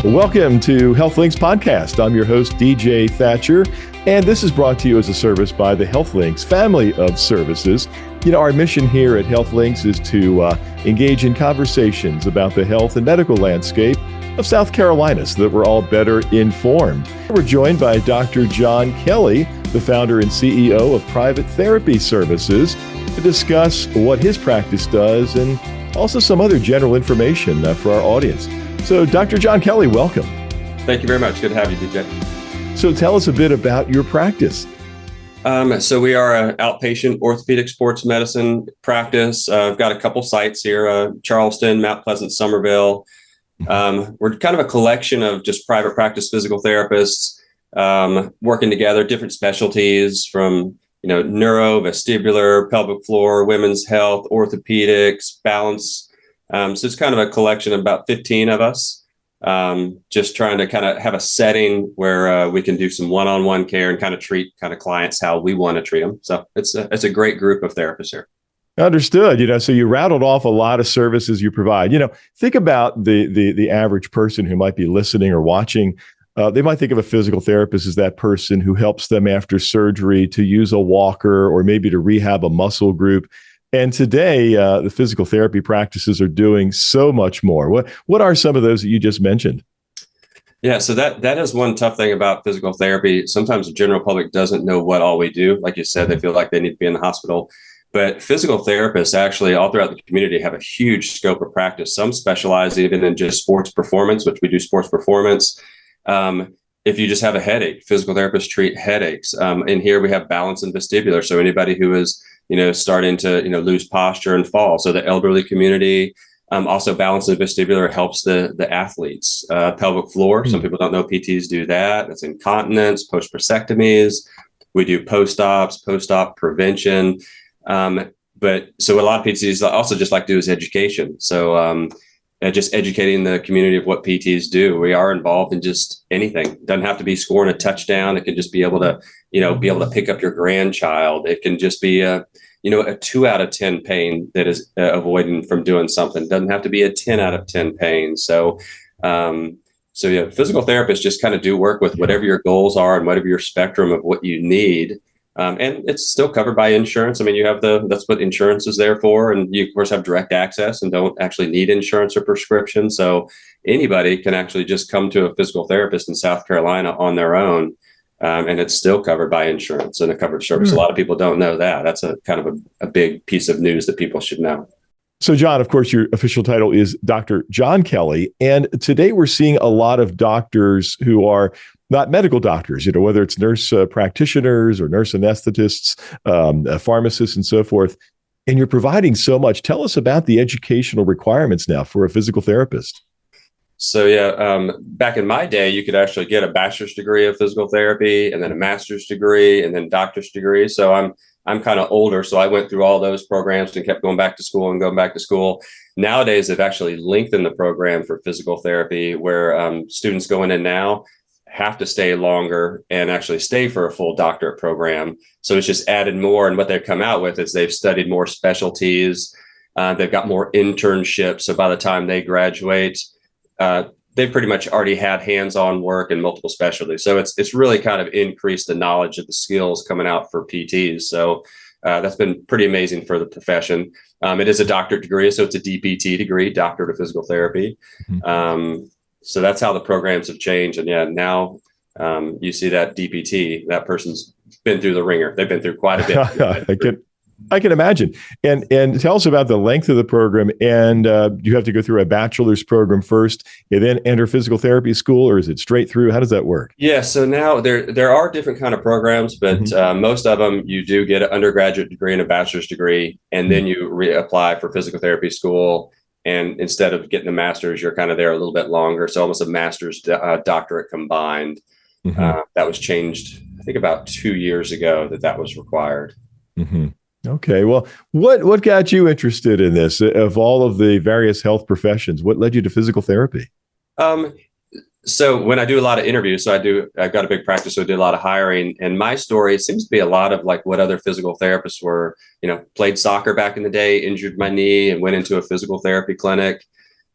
Welcome to Health Links Podcast. I'm your host, DJ Thatcher, and this is brought to you as a service by the Health Links family of services. You know, our mission here at Health Links is to engage in conversations about the health and medical landscape of South Carolina so that we're all better informed. We're joined by Dr. John Kelley, the founder and CEO of Private Therapy Services, to discuss what his practice does and also some other general information for our audience. So, Dr. John Kelley, welcome. Thank you very much. Good to have you, DJ. So tell us a bit about your practice. So we are an outpatient orthopedic sports medicine practice. I've got a couple sites here, Charleston, Mount Pleasant, Somerville. We're kind of a collection of just private practice physical therapists working together, different specialties from, neuro, vestibular, pelvic floor, women's health, orthopedics, balance. So it's kind of a collection of about 15 of us, just trying to kind of have a setting where we can do some one-on-one care and kind of treat kind of clients how we want to treat them. So it's a great group of therapists here. Understood. So you rattled off a lot of services you provide. Think about the average person who might be listening or watching. They might think of a physical therapist as that person who helps them after surgery to use a walker or maybe to rehab a muscle group. And today, the physical therapy practices are doing so much more. What are some of those that you just mentioned? Yeah, so that is one tough thing about physical therapy. Sometimes the general public doesn't know what all we do. Like you said, they feel like they need to be in the hospital. But physical therapists actually all throughout the community have a huge scope of practice. Some specialize even in just sports performance, which we do sports performance. If you just have a headache, physical therapists treat headaches. In here, we have balance and vestibular. So anybody who is starting to, lose posture and fall. So the elderly community, also balance and vestibular helps the athletes. Pelvic floor, some people don't know PTs do that. That's incontinence, post-prostatectomies. We do post-op prevention. But so what a lot of PTs also just like to do is education. So just educating the community of what PTs do. We are involved in just anything. It doesn't have to be scoring a touchdown. It can just be able to, pick up your grandchild. It can just be a 2 out of 10 pain that is avoiding from doing something. It doesn't have to be a 10 out of 10 pain. So physical therapists just kind of do work with whatever your goals are and whatever your spectrum of what you need. And it's still covered by insurance. I mean, that's what insurance is there for. And you, of course, have direct access and don't actually need insurance or prescription. So anybody can actually just come to a physical therapist in South Carolina on their own. And it's still covered by insurance and a covered service. A lot of people don't know that. That's a kind of a big piece of news that people should know. So, John, of course, your official title is Dr. John Kelley. And today we're seeing a lot of doctors who are not medical doctors, whether it's nurse practitioners or nurse anesthetists, pharmacists, and so forth. And you're providing so much. Tell us about the educational requirements now for a physical therapist. So, back in my day, you could actually get a bachelor's degree of physical therapy and then a master's degree and then doctor's degree. So I'm kind of older, so I went through all those programs and kept going back to school and going back to school. Nowadays, they've actually lengthened the program for physical therapy where students going in now have to stay longer and actually stay for a full doctorate program. So it's just added more. And what they've come out with is they've studied more specialties. They've got more internships. So by the time they graduate, they've pretty much already had hands-on work in multiple specialties. So it's really kind of increased the knowledge of the skills coming out for PTs. So that's been pretty amazing for the profession. It is a doctorate degree, so it's a DPT degree, Doctorate of Physical Therapy. So that's how the programs have changed. And now you see that DPT, that person's been through the ringer. They've been through quite a bit. I can imagine. And tell us about the length of the program. And do you have to go through a bachelor's program first and then enter physical therapy school, or is it straight through? How does that work? Yeah, so now there are different kind of programs, but most of them you do get an undergraduate degree and a bachelor's degree, and then you reapply for physical therapy school. And instead of getting a master's, you're kind of there a little bit longer. So almost a master's doctorate combined. That was changed, I think, about 2 years ago that was required. Okay. Well, what got you interested in this? Of all of the various health professions, what led you to physical therapy? So when I do a lot of interviews, I've got a big practice, so I did a lot of hiring, and my story seems to be a lot of like what other physical therapists were, played soccer back in the day, injured my knee and went into a physical therapy clinic.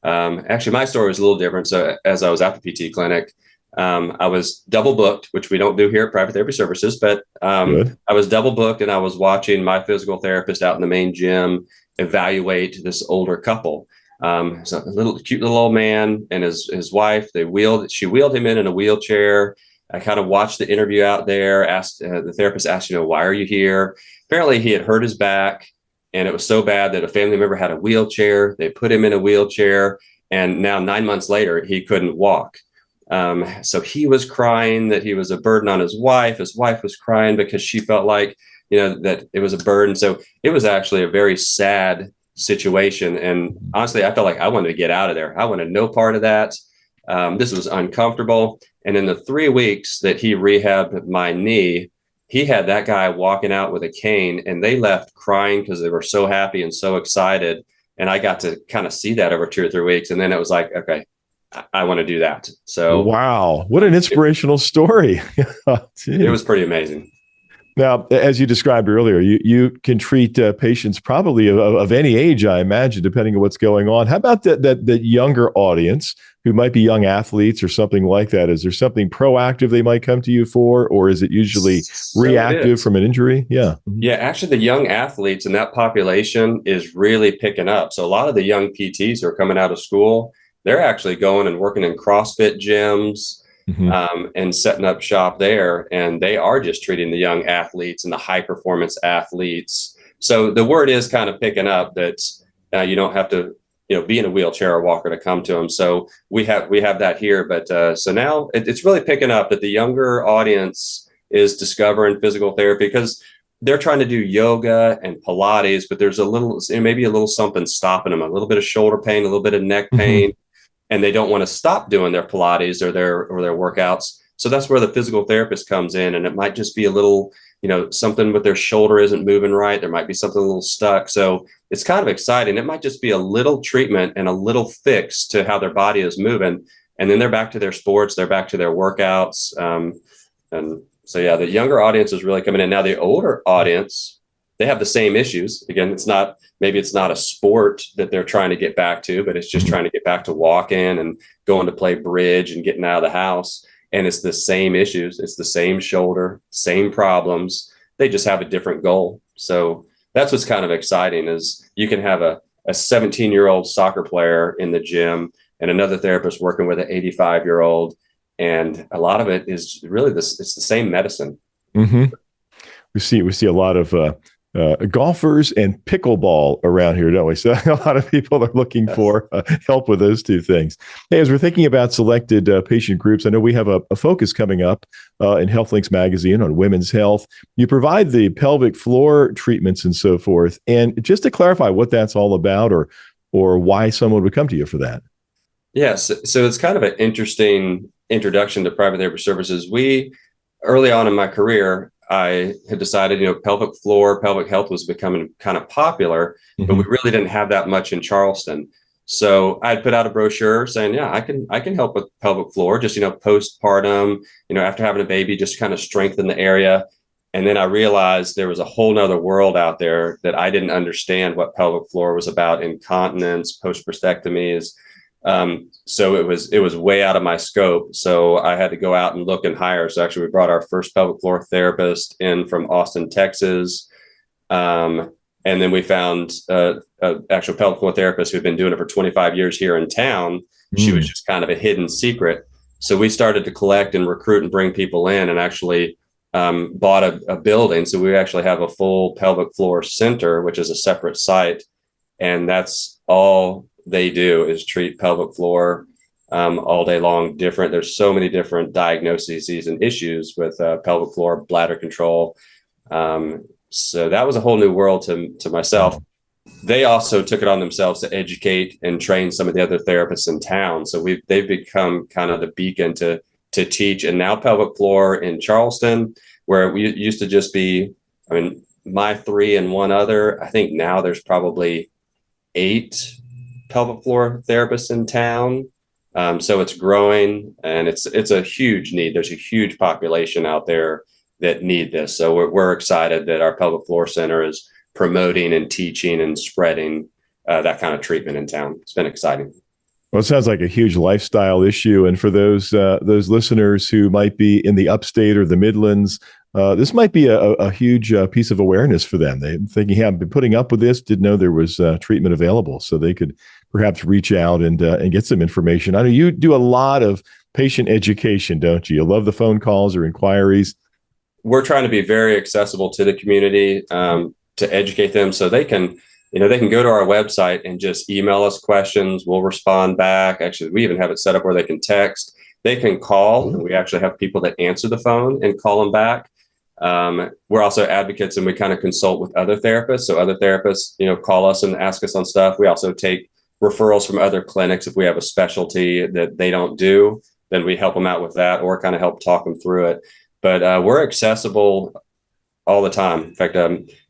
Actually, my story was a little different. So as I was at the PT clinic, I was double booked, which we don't do here at Private Therapy Services, but I was double booked and I was watching my physical therapist out in the main gym evaluate this older couple. So a little cute little old man and his wife, she wheeled him in a wheelchair. I kind of watched the interview out there, asked the therapist asked, why are you here? Apparently he had hurt his back and it was so bad that a family member had a wheelchair. They put him in a wheelchair and now 9 months later, he couldn't walk. So he was crying that he was a burden on his wife. His wife was crying because she felt like, that it was a burden. So it was actually a very sad situation. And honestly, I felt like I wanted to get out of there. I wanted no part of that. This was uncomfortable. And in the 3 weeks that he rehabbed my knee, he had that guy walking out with a cane and they left crying because they were so happy and so excited. And I got to kind of see that over 2 or 3 weeks. And then it was like, okay, I want to do that. So wow, what an inspirational story. It was pretty amazing. Now, as you described earlier, you can treat patients probably of any age, I imagine, depending on what's going on. How about that younger audience who might be young athletes or something like that? Is there something proactive they might come to you for, or is it usually reactive from an injury? Yeah. Yeah, actually, the young athletes in that population is really picking up. So a lot of the young PTs who are coming out of school, they're actually going and working in CrossFit gyms. And setting up shop there, and they are just treating the young athletes and the high performance athletes. So the word is kind of picking up that you don't have to, be in a wheelchair or walker to come to them. So we have that here, but so now it's really picking up that the younger audience is discovering physical therapy because they're trying to do yoga and Pilates, but there's maybe a little something stopping them, a little bit of shoulder pain, a little bit of neck pain. And they don't want to stop doing their Pilates or their workouts. So that's where the physical therapist comes in. And it might just be a little, something with their shoulder isn't moving right. There might be something a little stuck. So it's kind of exciting. It might just be a little treatment and a little fix to how their body is moving. And then they're back to their sports. They're back to their workouts. And so, yeah, the younger audience is really coming in. Now, the older audience, they have the same issues. Again, maybe it's not a sport that they're trying to get back to, but it's just trying to get back to walking and going to play bridge and getting out of the house. And it's the same issues. It's the same shoulder, same problems. They just have a different goal. So that's what's kind of exciting is you can have a 17-year-old soccer player in the gym and another therapist working with an 85-year-old. And a lot of it is really it's the same medicine. Mm-hmm. We see a lot of golfers and pickleball around here, don't we? So a lot of people are looking for help with those two things. Hey, as we're thinking about selected patient groups, I know we have a focus coming up in HealthLinks magazine on women's health. You provide the pelvic floor treatments and so forth. And just to clarify what that's all about or why someone would come to you for that. Yes. So it's kind of an interesting introduction to private therapy services. Early on in my career, I had decided, pelvic health was becoming kind of popular, but we really didn't have that much in Charleston. So I'd put out a brochure saying, yeah, I can help with pelvic floor, just, postpartum, after having a baby, just kind of strengthen the area. And then I realized there was a whole nother world out there that I didn't understand what pelvic floor was about, incontinence, post-prostatectomies. So it was way out of my scope. So I had to go out and look and hire. So actually we brought our first pelvic floor therapist in from Austin, Texas. And then we found an actual pelvic floor therapist who'd been doing it for 25 years here in town. She was just kind of a hidden secret. So we started to collect and recruit and bring people in and actually bought a building. So we actually have a full pelvic floor center, which is a separate site. And that's all they do is treat pelvic floor all day long. There's so many different diagnoses and issues with pelvic floor, bladder control. So that was a whole new world to myself. They also took it on themselves to educate and train some of the other therapists in town. So they've become kind of the beacon to teach. And now pelvic floor in Charleston, where we used to just be, my 3 and one other, I think now there's probably 8 pelvic floor therapists in town. So it's growing and it's a huge need. There's a huge population out there that need this. So we're excited that our pelvic floor center is promoting and teaching and spreading that kind of treatment in town. It's been exciting. Well, it sounds like a huge lifestyle issue. And for those listeners who might be in the upstate or the Midlands, this might be a huge piece of awareness for them. They're thinking, hey, I've been putting up with this, didn't know there was treatment available. So they could perhaps reach out and get some information. I know you do a lot of patient education, don't you? You love the phone calls or inquiries. We're trying to be very accessible to the community, to educate them so they can, they can go to our website and just email us questions. We'll respond back. Actually, we even have it set up where they can text. They can call, and we actually have people that answer the phone and call them back. We're also advocates, and we kind of consult with other therapists. So other therapists, call us and ask us on stuff. We also take referrals from other clinics. If we have a specialty that they don't do, then we help them out with that or kind of help talk them through it. But we're accessible all the time. In fact,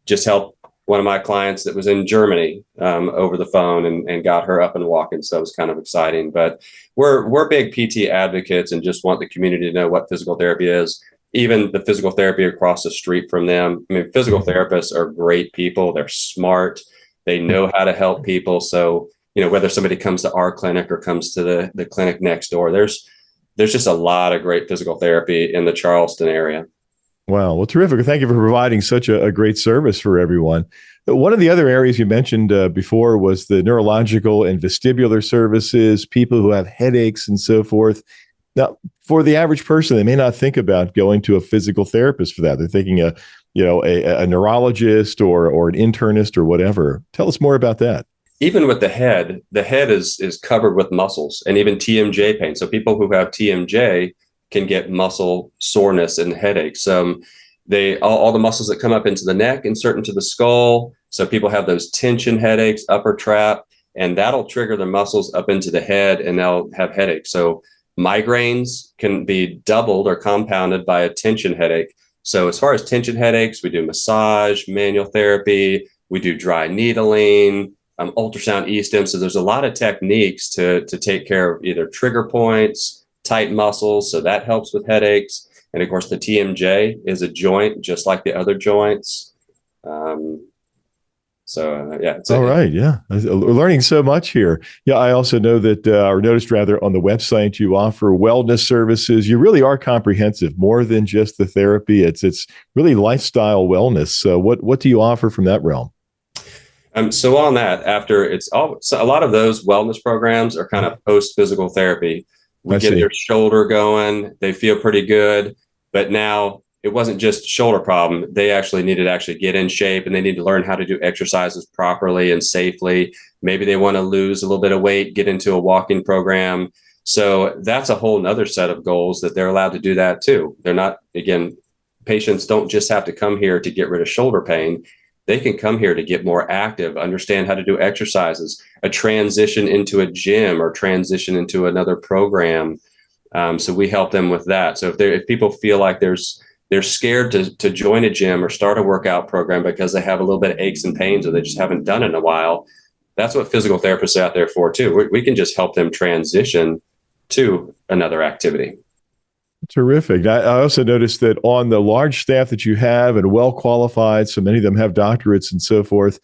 just helped one of my clients that was in Germany over the phone and got her up and walking. So it was kind of exciting. But we're big PT advocates and just want the community to know what physical therapy is. Even the physical therapy across the street from them. I mean, physical therapists are great people. They're smart. They know how to help people. So, whether somebody comes to our clinic or comes to the clinic next door, there's just a lot of great physical therapy in the Charleston area. Wow. Well, terrific. Thank you for providing such a great service for everyone. One of the other areas you mentioned before was the neurological and vestibular services, people who have headaches and so forth. Now, for the average person, they may not think about going to a physical therapist for that. They're thinking a neurologist or an internist or whatever. Tell us more about that. Even with the head is covered with muscles and even TMJ pain. So people who have TMJ can get muscle soreness and headaches. All the muscles that come up into the neck insert into the skull. So people have those tension headaches, upper trap, and that'll trigger the muscles up into the head and they'll have headaches. So migraines can be doubled or compounded by a tension headache. So as far as tension headaches, we do massage, manual therapy, we do dry needling, ultrasound e-stim. So there's a lot of techniques to take care of either trigger points, tight muscles. So that helps with headaches. And of course, the TMJ is a joint, just like the other joints. All right. Yeah. We're learning so much here. Yeah. I also know that, or noticed rather on the website, you offer wellness services. You really are comprehensive, more than just the therapy. It's really lifestyle wellness. So what do you offer from that realm? So on that, so a lot of those wellness programs are kind of post physical therapy. We get their shoulder going, they feel pretty good, but now it wasn't just a shoulder problem. They actually needed to get in shape, and they need to learn how to do exercises properly and safely. Maybe they want to lose a little bit of weight, get into a walking program. So that's a whole nother set of goals that they're allowed to do that too. They're not, again, patients don't just have to come here to get rid of shoulder pain. They can come here to get more active, understand how to do exercises, a transition into a gym or transition into another program. So we help them with that. So if people feel like they're scared to join a gym or start a workout program because they have a little bit of aches and pains or they just haven't done it in a while, that's what physical therapists are out there for too. We can just help them transition to another activity. Terrific. I also noticed that on the large staff that you have and well qualified, so many of them have doctorates and so forth.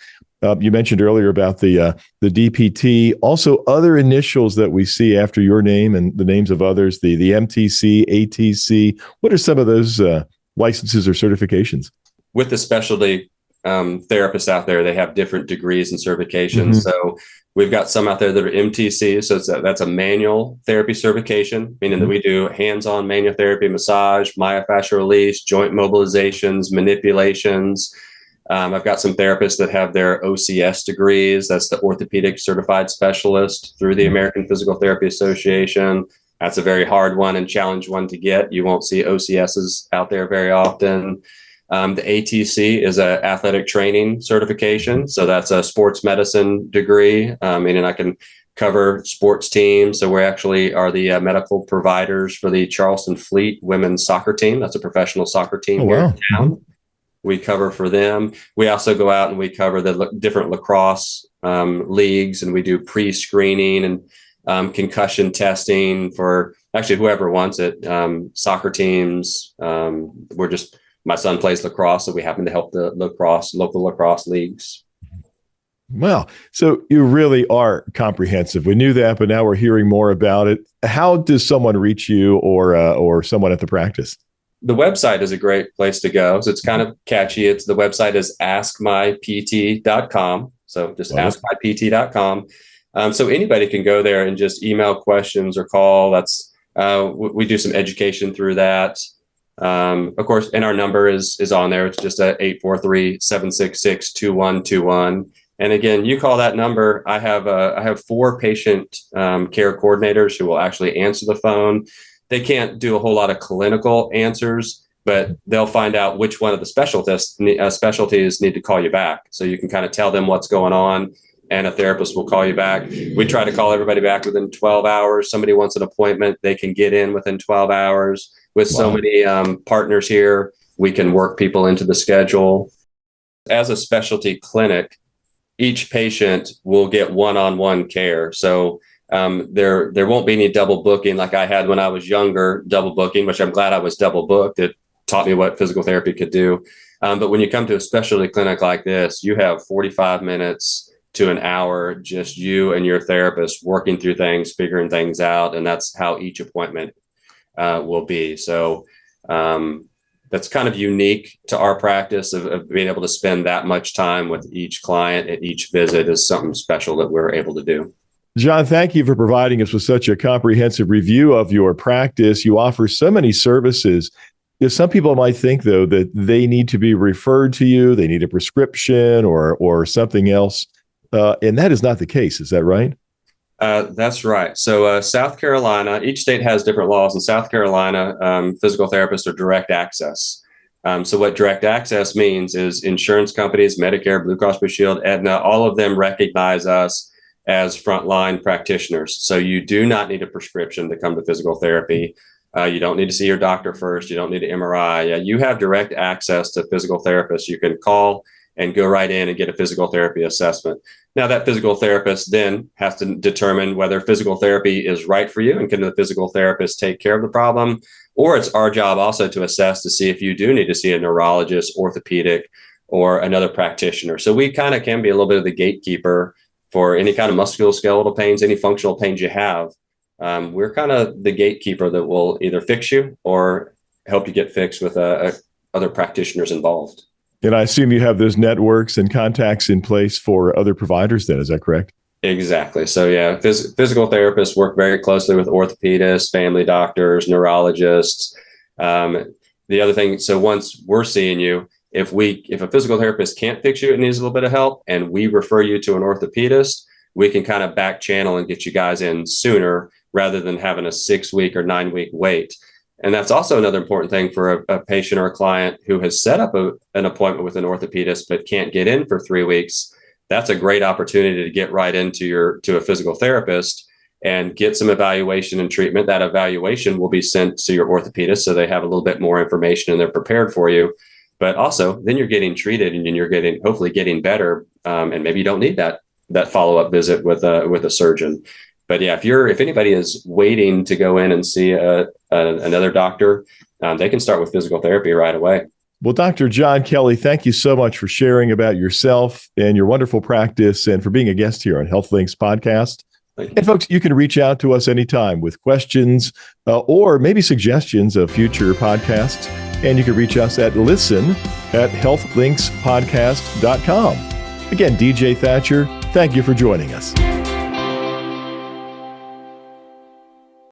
You mentioned earlier about the DPT, also other initials that we see after your name and the names of others, the MTC, ATC. What are some of those licenses or certifications? With the specialty therapists out there, they have different degrees and certifications. Mm-hmm. So we've got some out there that are MTC. So that's a manual therapy certification, meaning that we do hands-on manual therapy, massage, myofascial release, joint mobilizations, manipulations. I've got some therapists that have their OCS degrees. That's the orthopedic certified specialist through the American Physical Therapy Association. That's a very hard one and challenge one to get. You won't see OCSs out there very often. The ATC is an athletic training certification. So that's a sports medicine degree, meaning I can cover sports teams. So we actually are the medical providers for the Charleston Fleet women's soccer team. That's a professional soccer team here in town. We cover for them. We also go out and we cover the different lacrosse leagues, and we do pre-screening and concussion testing for actually whoever wants it. Soccer teams. My son plays lacrosse, so we happen to help the local lacrosse leagues. Wow. So you really are comprehensive. We knew that, but now we're hearing more about it. How does someone reach you or someone at the practice? The website is a great place to go. So it's kind of catchy. The website is askmypt.com. So just askmypt.com. So anybody can go there and just email questions or call. We do some education through that. Of course, and our number is on there. It's just a 843-766-2121. And again, you call that number. I have 4 patient care coordinators who will actually answer the phone. They can't do a whole lot of clinical answers, but they'll find out which one of the specialties need to call you back. So you can kind of tell them what's going on, and a therapist will call you back. We try to call everybody back within 12 hours. Somebody wants an appointment, they can get in within 12 hours. With so many partners here, we can work people into the schedule. As a specialty clinic, each patient will get one-on-one care. So there won't be any double booking like I had when I was younger, double booking, which I'm glad I was double booked. It taught me what physical therapy could do. But when you come to a specialty clinic like this, you have 45 minutes to an hour, just you and your therapist working through things, figuring things out. And that's how each appointment will be. So that's kind of unique to our practice of being able to spend that much time with each client at each visit is something special that we're able to do. John, thank you for providing us with such a comprehensive review of your practice. You offer so many services. Some people might think, though, that they need to be referred to you, they need a prescription or something else. And that is not the case. Is that right? That's right. So South Carolina, each state has different laws. In South Carolina, physical therapists are direct access. So what direct access means is insurance companies, Medicare, Blue Cross Blue Shield, Aetna, all of them recognize us as frontline practitioners. So you do not need a prescription to come to physical therapy. You don't need to see your doctor first. You don't need an MRI. You have direct access to physical therapists. You can call and go right in and get a physical therapy assessment. Now, that physical therapist then has to determine whether physical therapy is right for you and can the physical therapist take care of the problem, or it's our job also to assess to see if you do need to see a neurologist, orthopedic, or another practitioner. So we kind of can be a little bit of the gatekeeper for any kind of musculoskeletal pains, any functional pains you have. We're kind of the gatekeeper that will either fix you or help you get fixed with other practitioners involved. And I assume you have those networks and contacts in place for other providers then, is that correct? Exactly. So yeah, physical therapists work very closely with orthopedists, family doctors, neurologists. The other thing, so once we're seeing you, if a physical therapist can't fix you and needs a little bit of help and we refer you to an orthopedist, we can kind of back channel and get you guys in sooner rather than having a 6-week or 9-week wait. And that's also another important thing for a patient or a client who has set up an appointment with an orthopedist but can't get in for 3 weeks. That's a great opportunity to get right into a physical therapist and get some evaluation and treatment. That evaluation will be sent to your orthopedist so they have a little bit more information and they're prepared for you. But also, then you're getting treated and you're hopefully getting better, and maybe you don't need that follow-up visit with a surgeon. But yeah, if anybody is waiting to go in and see another doctor, they can start with physical therapy right away. Well, Dr. John Kelley, thank you so much for sharing about yourself and your wonderful practice and for being a guest here on HealthLinks podcast. And folks, you can reach out to us anytime with questions or maybe suggestions of future podcasts. And you can reach us at listen@healthlinkspodcast.com. Again, DJ Thatcher, thank you for joining us.